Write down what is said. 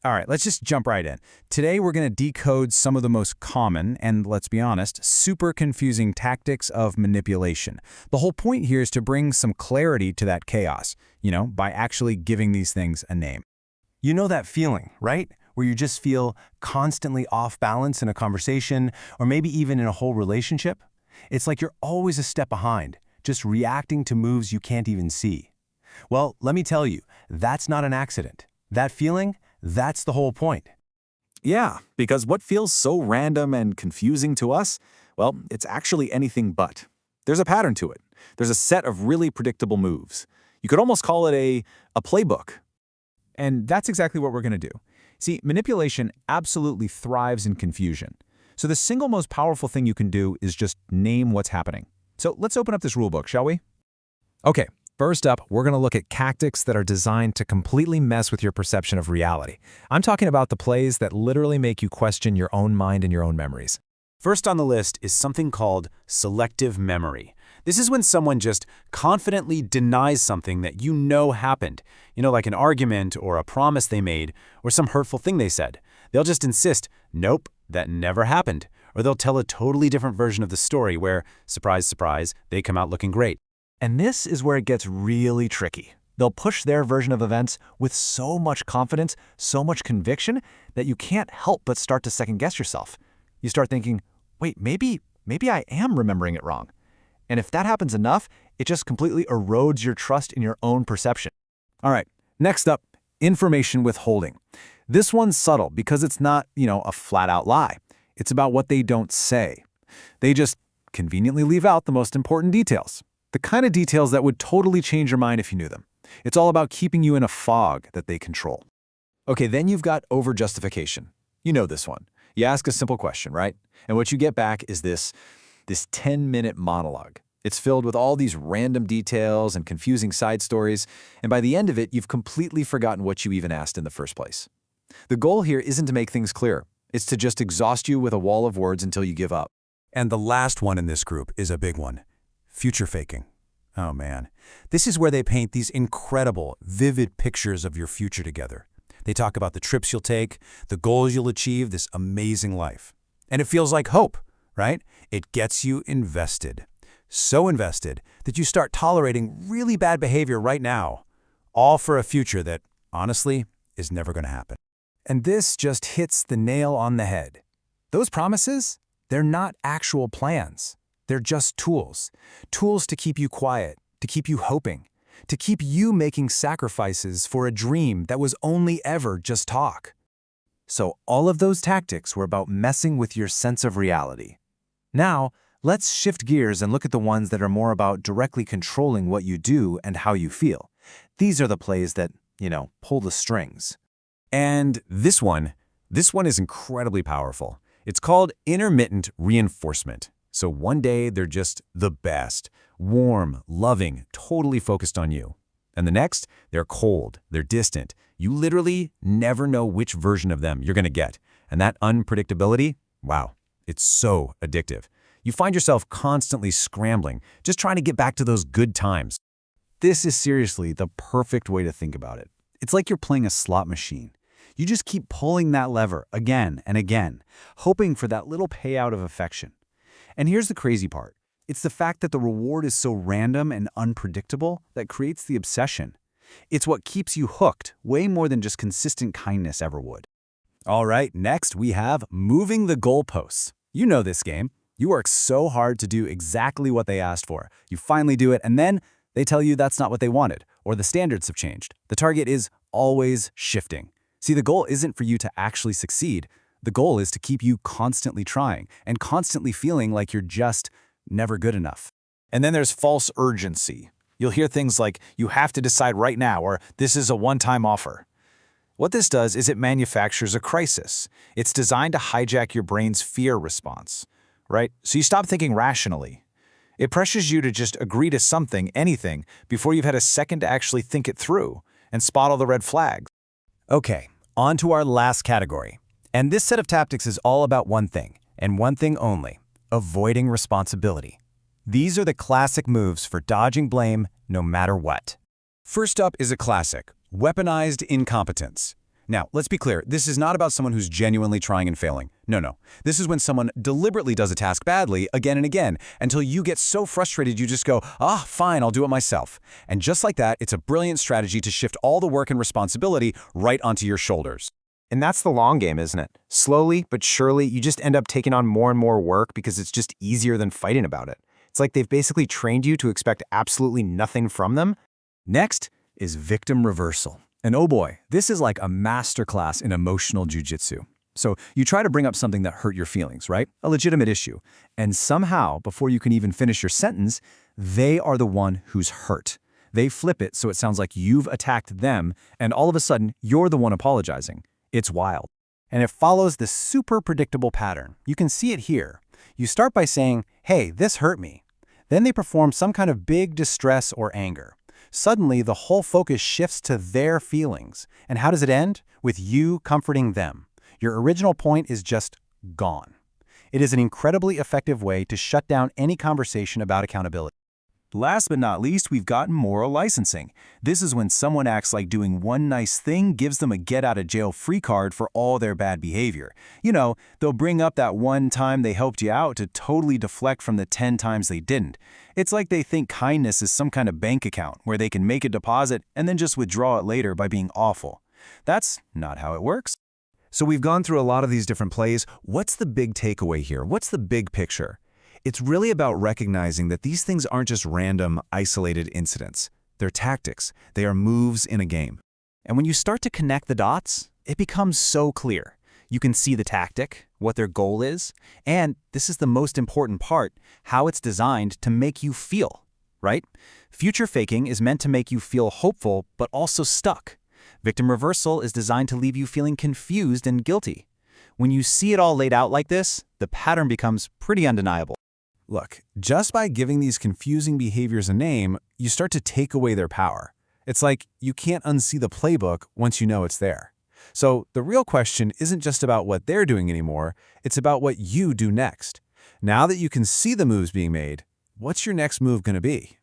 All right, let's just jump right in. Today, we're going to decode some of the most common and, let's be honest, super confusing tactics of manipulation. The whole point here is to bring some clarity to that chaos, by actually giving these things a name. You know that feeling, right? Where you just feel constantly off balance in a conversation, or maybe even in a whole relationship? It's like you're always a step behind, just reacting to moves you can't even see. Well, let me tell you, that's not an accident. That feeling, that's the whole point. Yeah, because what feels so random and confusing to us, well, it's actually anything but. There's a pattern to it. There's a set of really predictable moves. You could almost call it a playbook. And that's exactly what we're going to do. See, manipulation absolutely thrives in confusion. So the single most powerful thing you can do is just name what's happening. So let's open up this rulebook, shall we? Okay, first up, we're going to look at tactics that are designed to completely mess with your perception of reality. I'm talking about the plays that literally make you question your own mind and your own memories. First on the list is something called selective memory. This is when someone just confidently denies something that you know happened, like an argument or a promise they made or some hurtful thing they said. They'll just insist, nope, that never happened. Or they'll tell a totally different version of the story where, surprise, surprise, they come out looking great. And this is where it gets really tricky. They'll push their version of events with so much confidence, so much conviction, that you can't help but start to second-guess yourself. You start thinking, wait, maybe I am remembering it wrong. And if that happens enough, it just completely erodes your trust in your own perception. All right, next up, information withholding. This one's subtle because it's not, a flat-out lie. It's about what they don't say. They just conveniently leave out the most important details. The kind of details that would totally change your mind if you knew them. It's all about keeping you in a fog that they control. Okay, then you've got over-justification. You know this one. You ask a simple question, right? And what you get back is this 10-minute monologue. It's filled with all these random details and confusing side stories, and by the end of it, you've completely forgotten what you even asked in the first place. The goal here isn't to make things clear. It's to just exhaust you with a wall of words until you give up. And the last one in this group is a big one. Future faking. Oh man. This is where they paint these incredible, vivid pictures of your future together. They talk about the trips you'll take, the goals you'll achieve, this amazing life. And it feels like hope, right? It gets you invested. So invested that you start tolerating really bad behavior right now, all for a future that, honestly, is never going to happen. And this just hits the nail on the head. Those promises, they're not actual plans. They're just tools. Tools to keep you quiet, to keep you hoping, to keep you making sacrifices for a dream that was only ever just talk. So all of those tactics were about messing with your sense of reality. Now, let's shift gears and look at the ones that are more about directly controlling what you do and how you feel. These are the plays that, pull the strings. And this one is incredibly powerful. It's called intermittent reinforcement. So one day they're just the best, warm, loving, totally focused on you. And the next, they're cold, they're distant. You literally never know which version of them you're going to get. And that unpredictability, wow, it's so addictive. You find yourself constantly scrambling, just trying to get back to those good times. This is seriously the perfect way to think about it. It's like you're playing a slot machine. You just keep pulling that lever again and again, hoping for that little payout of affection. And here's the crazy part. It's the fact that the reward is so random and unpredictable that creates the obsession. It's what keeps you hooked way more than just consistent kindness ever would. All right, next we have moving the goalposts. You know this game. You work so hard to do exactly what they asked for. You finally do it, and then they tell you that's not what they wanted, or the standards have changed. The target is always shifting. See, the goal isn't for you to actually succeed. The goal is to keep you constantly trying and constantly feeling like you're just never good enough. And then there's false urgency. You'll hear things like, you have to decide right now, or this is a one-time offer. What this does is it manufactures a crisis. It's designed to hijack your brain's fear response, right? So you stop thinking rationally. It pressures you to just agree to something, anything, before you've had a second to actually think it through and spot all the red flags. Okay, on to our last category. And this set of tactics is all about one thing, and one thing only: avoiding responsibility. These are the classic moves for dodging blame no matter what. First up is a classic, weaponized incompetence. Now, let's be clear, this is not about someone who's genuinely trying and failing. No. This is when someone deliberately does a task badly again and again until you get so frustrated you just go, fine, I'll do it myself. And just like that, it's a brilliant strategy to shift all the work and responsibility right onto your shoulders. And that's the long game, isn't it? Slowly but surely, you just end up taking on more and more work because it's just easier than fighting about it. It's like they've basically trained you to expect absolutely nothing from them. Next is victim reversal. And oh boy, this is like a masterclass in emotional jujitsu. So you try to bring up something that hurt your feelings, right? A legitimate issue. And somehow, before you can even finish your sentence, they are the one who's hurt. They flip it so it sounds like you've attacked them, and all of a sudden, you're the one apologizing. It's wild. And it follows this super predictable pattern. You can see it here. You start by saying, hey, this hurt me. Then they perform some kind of big distress or anger. Suddenly, the whole focus shifts to their feelings. And how does it end? With you comforting them. Your original point is just gone. It is an incredibly effective way to shut down any conversation about accountability. Last but not least, we've got moral licensing. This is when someone acts like doing one nice thing gives them a get-out-of-jail-free card for all their bad behavior. You know, they'll bring up that one time they helped you out to totally deflect from the 10 times they didn't. It's like they think kindness is some kind of bank account where they can make a deposit and then just withdraw it later by being awful. That's not how it works. So we've gone through a lot of these different plays. What's the big takeaway here? What's the big picture? It's really about recognizing that these things aren't just random, isolated incidents. They're tactics. They are moves in a game. And when you start to connect the dots, it becomes so clear. You can see the tactic, what their goal is, and this is the most important part, how it's designed to make you feel, right? Future faking is meant to make you feel hopeful, but also stuck. Victim reversal is designed to leave you feeling confused and guilty. When you see it all laid out like this, the pattern becomes pretty undeniable. Look, just by giving these confusing behaviors a name, you start to take away their power. It's like you can't unsee the playbook once you know it's there. So the real question isn't just about what they're doing anymore, it's about what you do next. Now that you can see the moves being made, what's your next move going to be?